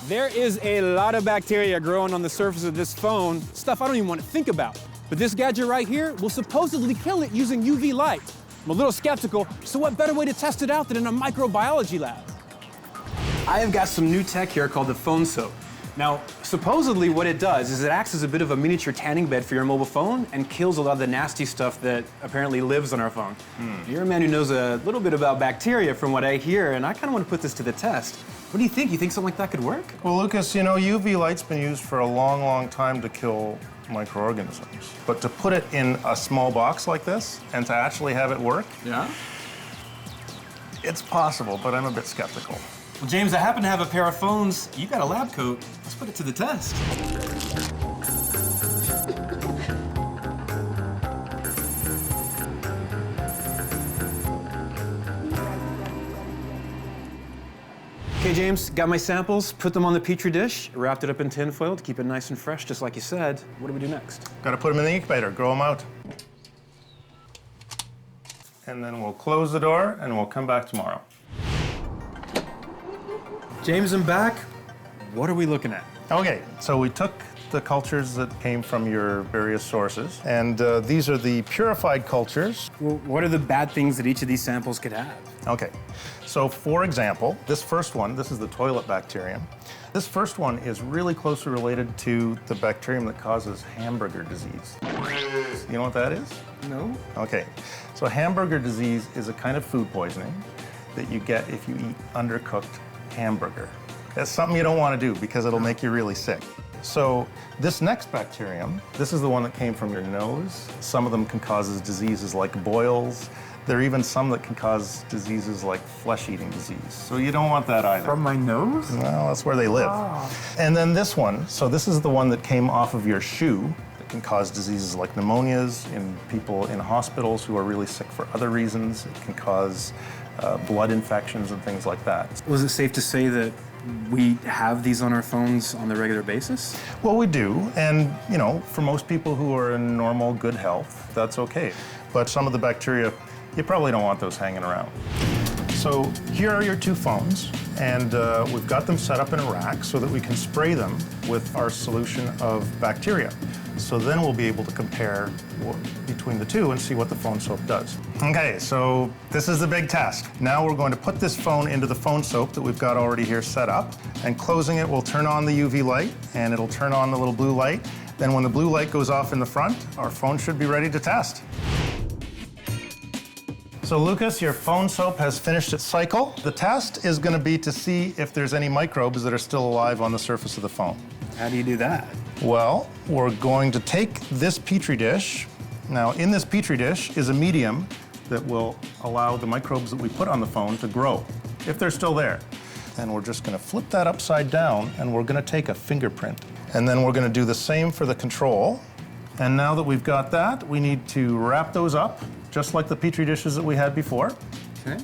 There is a lot of bacteria growing on the surface of this phone, stuff I don't even want to think about. But this gadget right here will supposedly kill it using UV light. I'm a little skeptical, so what better way to test it out than in a microbiology lab? I have got some new tech here called the Phonesoap. Now, supposedly what it does is it acts as a bit of a miniature tanning bed for your mobile phone and kills a lot of the nasty stuff that apparently lives on our phone. You're a man who knows a little bit about bacteria from what I hear, and I kind of want to put this to the test. What do you think? You think something like that could work? Well, Lucas, you know, UV light's been used for a long, long time to kill microorganisms. But to put it in a small box like this and to actually have it work, Yeah? it's possible, but I'm a bit skeptical. Well, James, I happen to have a pair of phones. You got a lab coat. Let's put it to the test. Okay, James, got my samples, put them on the Petri dish, wrapped it up in tin foil to keep it nice and fresh, just like you said. What do we do next? Got to put them in the incubator, grow them out. And then we'll close the door and we'll come back tomorrow. James, I'm back. What are we looking at? Okay, so we took the cultures that came from your various sources, and these are the purified cultures. Well, what are the bad things that each of these samples could have? Okay, so for example, this first one, this is the toilet bacterium. This first one is really closely related to the bacterium that causes hamburger disease. You know what that is? No. Okay, so hamburger disease is a kind of food poisoning that you get if you eat undercooked hamburger. That's something you don't want to do because it'll make you really sick. So this next bacterium, this is the one that came from your nose. Some of them can cause diseases like boils. There are even some that can cause diseases like flesh-eating disease. So you don't want that either. From my nose? Well, that's where they live. Oh. And then this one, so this is the one that came off of your shoe. It can cause diseases like pneumonias in people in hospitals who are really sick for other reasons. It can cause blood infections and things like that. Was it safe to say that we have these on our phones on a regular basis? Well, we do, and you know, for most people who are in normal, good health, that's okay. But some of the bacteria, you probably don't want those hanging around. So here are your two phones, and we've got them set up in a rack so that we can spray them with our solution of bacteria. So then we'll be able to compare between the two and see what the Phonesoap does. Okay, so this is the big test. Now we're going to put this phone into the Phonesoap that we've got already here set up, and closing it will turn on the UV light, and it'll turn on the little blue light. Then when the blue light goes off in the front, our phone should be ready to test. So Lucas, your Phonesoap has finished its cycle. The test is going to be to see if there's any microbes that are still alive on the surface of the phone. How do you do that? Well, we're going to take this Petri dish. Now, in this Petri dish is a medium that will allow the microbes that we put on the phone to grow, if they're still there. And we're just going to flip that upside down, and we're going to take a fingerprint. And then we're going to do the same for the control. And now that we've got that, we need to wrap those up, just like the Petri dishes that we had before. Okay.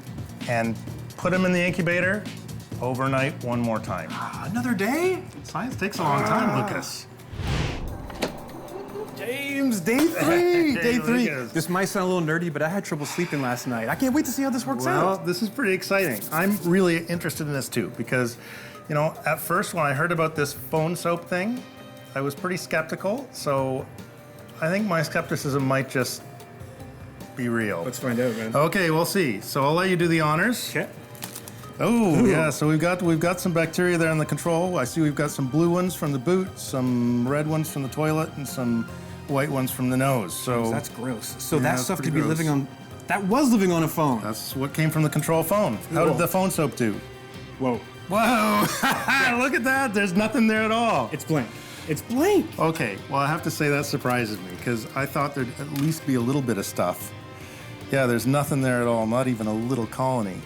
And put them in the incubator overnight one more time. Another day? Science takes a long time, Lucas. James, day three! Day three. Lucas. This might sound a little nerdy, but I had trouble sleeping last night. I can't wait to see how this works Well, out. this is pretty exciting. I'm really interested in this too, because, you know, at first when I heard about this Phonesoap thing, I was pretty skeptical, so I think my skepticism might just be real. Let's find out, man. Okay, we'll see. So I'll let you do the honors. Okay. Oh, yeah, so we've got some bacteria there in the control. I see we've got some blue ones from the boot, some red ones from the toilet, and some white ones from the nose. So That's gross. So Yeah, that that's stuff pretty could be gross. living on, that was living on a phone. that's what came from the control phone. How did the Phonesoap do? Whoa. Whoa, look at that. There's nothing there at all. It's blank. It's blank. Okay, well, I have to say that surprises me, because I thought there'd at least be a little bit of stuff. Yeah, there's nothing there at all, not even a little colony.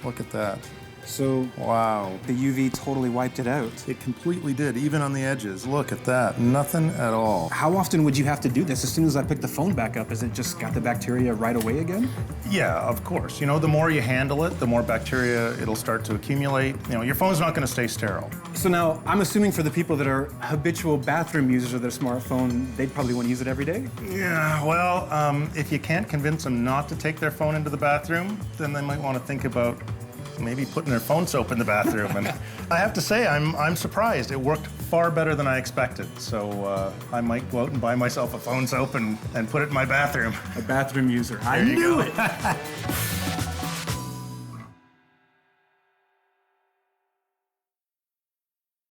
Look at that. So Wow. the UV totally wiped it out. It completely did, even on the edges. Look at that, nothing at all. How often would you have to do this? As soon as I pick the phone back up, has it just got the bacteria right away again? Yeah, of course. You know, the more you handle it, the more bacteria it'll start to accumulate. You know, your phone's not going to stay sterile. So now, I'm assuming for the people that are habitual bathroom users of their smartphone, they'd probably want to use it every day? Yeah, well, if you can't convince them not to take their phone into the bathroom, then they might want to think about maybe putting their phone soap in the bathroom. And I have to say, I'm surprised. It worked far better than I expected. So I might go out and buy myself a phone soap and put it in my bathroom. A bathroom user. I knew it.